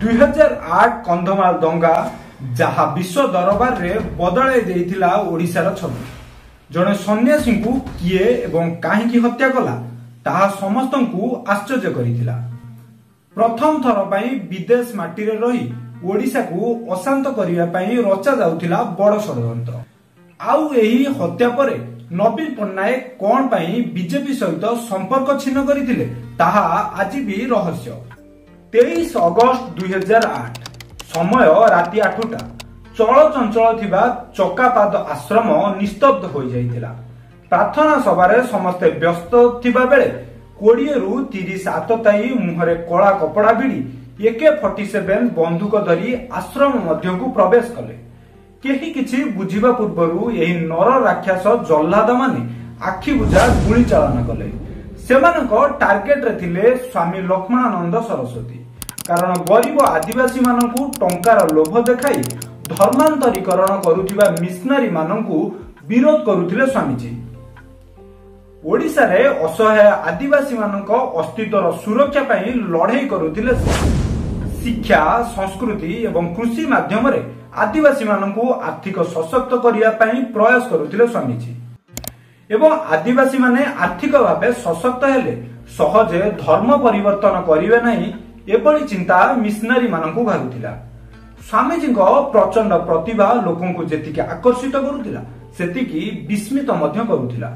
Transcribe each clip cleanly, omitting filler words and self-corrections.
2008 कंधमाल दंगा जहा विश्व दरबार रे बदलाई देइथिला ओडिशार छवि। जड़े सन्यासी को किए एवं काहींकी हत्या कला ताहा समस्तंकु आश्चर्य करिथिला। प्रथम थर पई विदेश माटी रे रही ओडिशा को अशांत करिया पई रचा जाउथिला बड़ षडयंत्र। आउ एही हत्या परे नवीन पट्टनायक कोन पई बीजेपी सहित संपर्क छिन्न करिथिले ताहा आज भी रहस्य। 23 अगस्त 2008 समय राति 8टा चलचंचल थिबा चकापाद आश्रम निस्तब्ध हो जाइतिला। प्रार्थना सभारे समस्ते व्यस्त थिबा बेले 20 रु 30 आतताई मुहरे कला कपड़ा भिड़ी AK-47 बंदूक धरी आश्रम मध्यकु प्रवेश कले। केही किछि बुझिबा पूर्वरु एही नर राक्षस जल्लाद माने आखि बुझा गुली चालन कले। सेमानक टार्गेट रे थिले स्वामी लक्ष्मणानंद सरस्वती। कारण गरीब आदिवासी मानकु टंकार लोभ देखाई धर्मांतरीकरण करुथिबा मिशनरी मानकु विरोध करुथिले स्वामीजी। ओडिशा रे असहाय आदिवासी मानक अस्तित्वर सुरक्षा पई लड़ाई करुथिले। शिक्षा संस्कृति एवं कृषि माध्यम रे आदिवासी मानकु आर्थिक सशक्त करिया पई प्रयास करुथिले स्वामीजी। एवं आदिवासी माने आर्थिक भावे सशक्त हेले सहजे धर्म परिवर्तन करिवे नहीं एभली चिंता मिशनरी मानकु घारुथिला। स्वामीजी प्रचंड प्रतिभा लोकंकु जेतिकी आकर्षित करुथिला सेतिकी विस्मित मध्य करुथिला।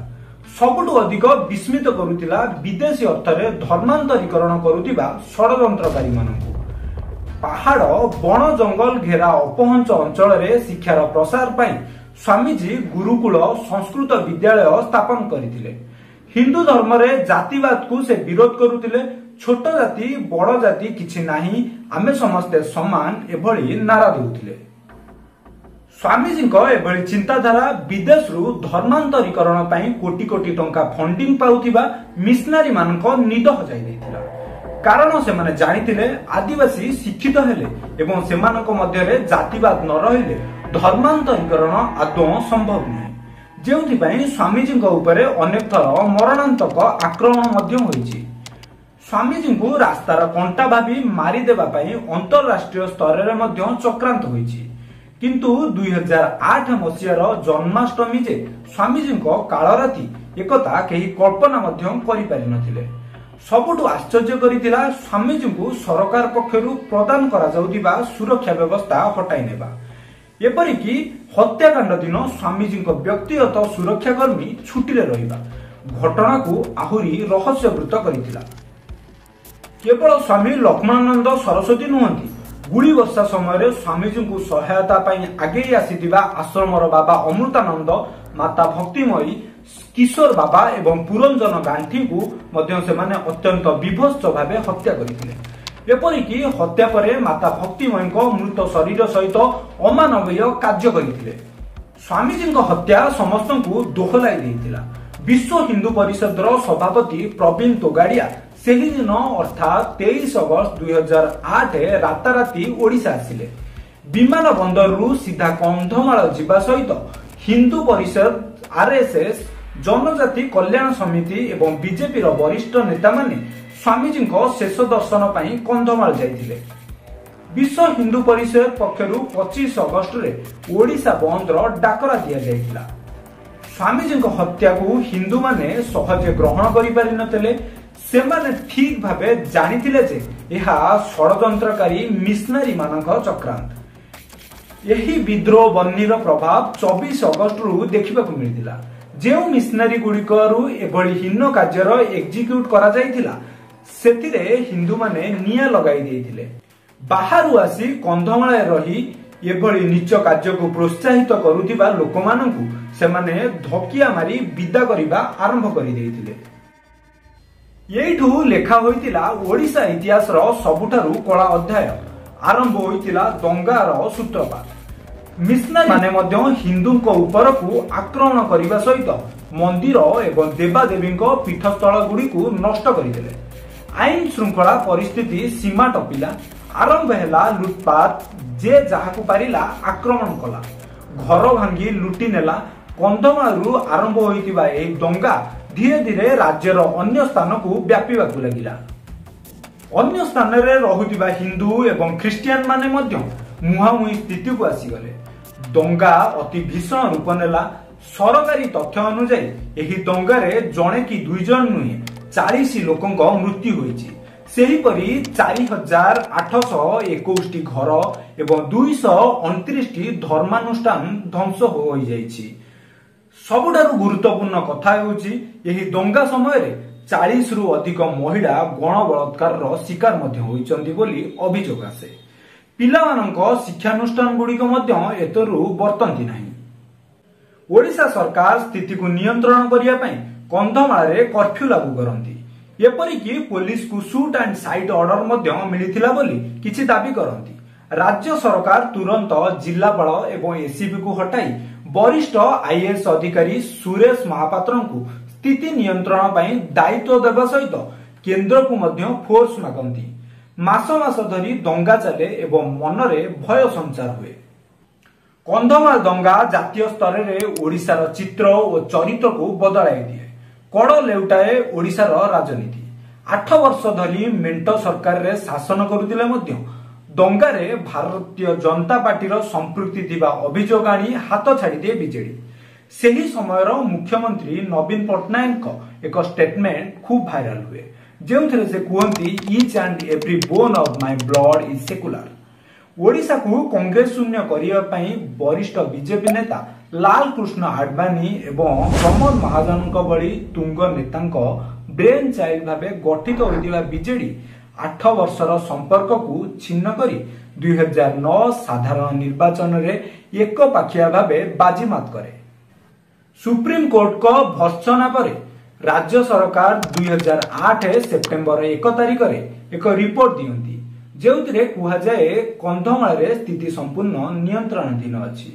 सबुठु अधिक विस्मित करुथिला विदेशी अर्थरे धर्मांतरीकरण करुथिबा षडयंत्रकारी मानकु। पहाड़ बण जंगल घेरा अपहंच अंचल रे शिक्षार प्रसार पई स्वामीजी गुरुकुल संस्कृत विद्यालय स्थापन करिथिले। हिंदू धर्म रे जातिवाद को से विरोध करुथिले। छोट जाति बड़ जाति किछि नाही आमे समस्ते समान एभली नारा देउथिले। स्वामीजी एभली चिंताधारा विदेश रु धर्मांतरीकरण पई कोटी कोटी टंका फंडिंग पाउथिबा मिशनरी मानक निद हजाई दैथिला। कारण से माने जानिथिले आदिवासी शिक्षित हेले एवं सेमानक मध्य रे जातिवाद न रहिले धर्मांतरीकरण आदौ संभव नहीं। जेउथि पई स्वामीजी उपरे अनेक थर मरणांतक आक्रमण मध्य होईछि। स्वामीजी को रास्तार कंटा भाभी मारिदेवा अंतरराष्ट्रीय स्तर रे मध्य चक्रांत होईछि। किंतु 2008 मसीहार जन्माष्टमी जे स्वामीजी काल राति एकता केही कल्पना मध्य करि पारि नथिले। सबुठु आश्चर्य करिथिला स्वामीजी को सरकार पक्षरु प्रदान करा जाउथिबा सुरक्षा व्यवस्था हटाई नेबा। एपरिकी हत्याकांड दिन स्वामीजी व्यक्तिगत सुरक्षाकर्मी छुट्टी रे रहिबा घटना को आहुरी रहस्यवृत करिथिला। केवल स्वामी लक्ष्मणानंद सरस्वती नुहंती गुड़ी वर्षा समय स्वामीजी को सहायता पाई आगे आसीथिबा आश्रमर बाबा अमृतानंद माता भक्तिमयी किशोर बाबा एवं पुरंजन गांधी को मध्य से माने अत्यंत विभत्स भावे हत्या करिथिले। एपरिकी हत्या परे माता भक्तिमयी मृत शरीर सहित अमानवीय कार्य करिथिले। स्वामीजी हत्या समस्तंकु दोहलाई देइथिला। विश्व हिंदू परिषदर सभापति प्रवीण तोगाड़िया सेही दिन अर्थात 23 अगस्त 2008 राताराती ओडिशा आसिले। विमान बंदर रु सीधा कंधमाल जिबा सहित हिंदू परिषद RSS जनजाति कल्याण समिति एवं बीजेपी वरिष्ठ नेता माने स्वामीजी शेष दर्शन पई कंधमाल जाइथिले। विश्व हिंदू परिषद पक्षरु 25 अगस्त रे ओडिशा बंदर डाकरा दिया जाइथिला। स्वामीजी हत्या को हिंदू माने सहजे ग्रहण करि पारि नथिले। सेमाने ठीक भावे जानिथिले जे एहा षडयंत्रकारी मिशनरी मानक चक्रांत। यही विद्रोह बन्नीर प्रभाव 24 अगस्त रु देखिबाकु मिलिथिला। जेउ मिशनरी गुड़िकरु एभली हीन कार्यर एक्जिक्यूट करा जाइथिला सेतिरे हिंदू माने निया लगाई देइथिले। बाहरु आसी कंधमाळे रही एभली नीच कार्य को प्रोत्साहित करुथिबा लोकमानंकु सेमाने धकिया मारी विदा करिबा आरंभ करि देइथिले। एठू लेखा होइतिला ओडिशा इतिहास रो सबुठारु कला अध्याय आरंभ होइतिला दंगार सूत्रपात। मिशनरी माने मध्य हिंदू को ऊपर को आक्रमण करिबा सहित मंदिर एवं देवादेवी पीठस्थल गुड़ी को नष्ट करथिले। आईन श्रृंखला परिस्थिति सीमा टपिला। आरंभ हेला लुटपाट जे जाहाकु पारिला आक्रमण कला घर भांगी लुटी नेला। कंधमालू आरंभ होइतिबा एही दंगा धीरे धीरे राज्यर अन्य स्थान को व्यापीबाकु लागिला। अन्य स्थान रे रहुतिबा हिंदू एवं ख्रिस्टियन माने मध्य मुहामुही स्थिति को आसीगले। दंगा अति भीषण रूप नेला। सरकारी तथ्य अनुसार एही दंगारे जणे कि दुई जन नुहे 40 लोकंक मृत्यु होईछि। सेहीपरि 4821 घर एवं 229 धर्मानुष्ठान ध्वंस हो जाइछि। सबुठारु गुरुत्वपूर्ण कथा हेउछि एही दंगा समय 40 रु अधिक महिला गण बलात्कार शिकार मध्य होइचंती बोली अभियोग आसे। पिलामानंक शिक्षानुष्ठान गुड़िक मध्य एतरु बर्तंती नाही। ओडिशा सरकार स्थिति को नियंत्रण करिया पई कंधमाळे कर्फ्यू लागू करंती। एपरिकी पुलिस को शूट एंड साइट ऑर्डर मध्य मिलिथिला बोली किछि दाबी करंती। राज्य सरकार तुरंत जिलापाल एवं एसीपी को हटाई वरिष्ठ आईएएस अधिकारी सुरेश महापात्र को स्थिति नियंत्रण पई दायित्व देबा सहित केंद्र को मध्य फोर्स मागंती। मास मास धरी दंगा चले एवं मनरे भय संचार हुए। कंधमाल दंगा जातीय स्तर में ओडिशार चित्र और चरित्र को बदलाई दिए। कड़ लेउटाए ओडिशार राजनीति। 8 वर्ष धरी मेंटो सरकार रे शासन करुतिले मध्य दंगारे भारतीय जनता पार्टी संपृक्ति थिबा अभियोग आनी हाथ छाड़ी दिए बीजेडी। सेही समयर मुख्यमंत्री नवीन पट्टनायक एक स्टेटमेंट खूब भाइराल हुए जेउथरे से कहती each and every bone of my blood is secular. Odisha को कांग्रेस शून्य करिया पई वरिष्ठ बीजेपी नेता लाल कृष्ण आडवाणी एवं प्रमोद महाजन भली तुंग नेतांक ब्रेन चाइल्ड भावे गठित होइतिबा बीजेडी 8 वर्षर संपर्क को छिन्न करी 2009 साधारण निर्वाचन रे एक पाखिया भावे बाजीमात करे। सुप्रीम कोर्ट को भर्त्सना पर राज्य सरकार 2008 सेप्टेम्बर 1 तारिख रे एक रिपोर्ट दियंती जेउथिरे कुहा जाए कंधमाळे स्थिति संपूर्ण नियंत्रणाधीन अछि।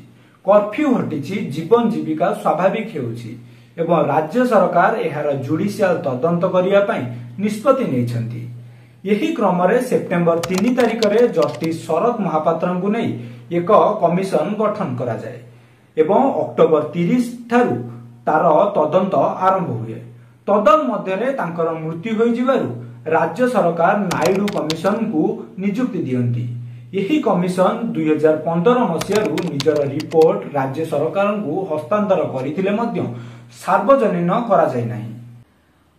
कर्फ्यू हटिछि, जीवन जीविका स्वाभाविक हेउछि एवं राज्य सरकार एहार जुडिशियल तदंत करिया पई निष्पत्ति नेइछंती। यही क्रम रे सेप्टेम्बर 3 तारिख रे जस्टिस शरद महापात्र को नै एक कमिशन गठन करा जाए एवं अक्टोबर 30 ठारू तार तदंत आरंभ हुए। तदन मध्यरे तांकर मृत्यु होई जिबारु राज्य सरकार नायडू कमिशन को नियुक्ति दियंती। यही कमिशन 2015 मसीहारू निजर रिपोर्ट राज्य सरकार को हस्तांतर करथिले मध्य सार्वजनीन करा जाय नाही।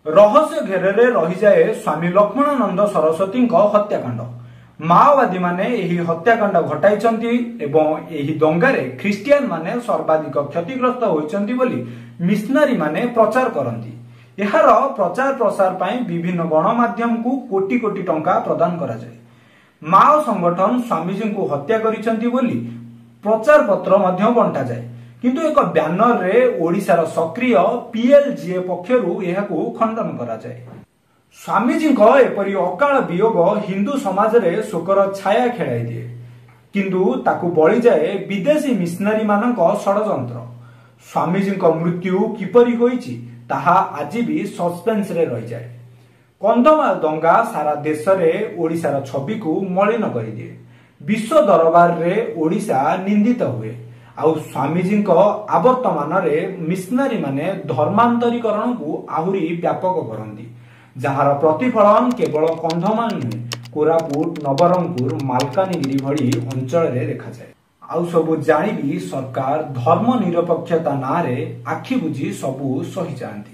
रहस्य घेरे रही जाए स्वामी लक्ष्मणानंद सरस्वती हत्याकांड। माओवादी माने एही हत्याकांड घटाइछंती एवं एही दंगारे ख्रिस्टियन माने सर्वाधिक क्षतिग्रस्त होइछंती बोली मिशनरी माने प्रचार करंती। एहार प्रचार प्रसार पाई विभिन्न गणमाध्यम को कोटी कोटी टंका प्रदान करा जाए। माओ संगठन स्वामीजी को हत्या करिछंती बोली प्रचार पत्र मध्य बंटा जाए किंतु एक ब्यानर रे ओडिशार सक्रिय पीएलजीए पक्षरु एहाकू खंडन करा जाए। स्वामीजी एपरी अकाल वियोग हिंदू समाज रे शोकर छाया खेलाई दिए किंतु ताकू बळी जाए विदेशी मिशनरी मानक षडयंत्र। स्वामीजी मृत्यु किपरि होईछि ताहा आज भी सस्पेंस रे रही जाए। कंधमाल दंगा सारा देश रे ओडिशार छवि को मलिन कर दिए। विश्व दरबार रे ओडिशा निंदित हुए। आउ स्वामीजी आवर्तमान रे मिशनरी माने धर्मांतरीकरण को आहुरी व्यापक करती जार प्रतिफलन केवल कंधमाल नुहे कोरापुट नवरंगपुर मालकानगिरी भली अंचल रे देखा जाए। आउ सबु जानी भी सरकार धर्म निरपेक्षता ना रे आखि बुझी सबु सही जाती।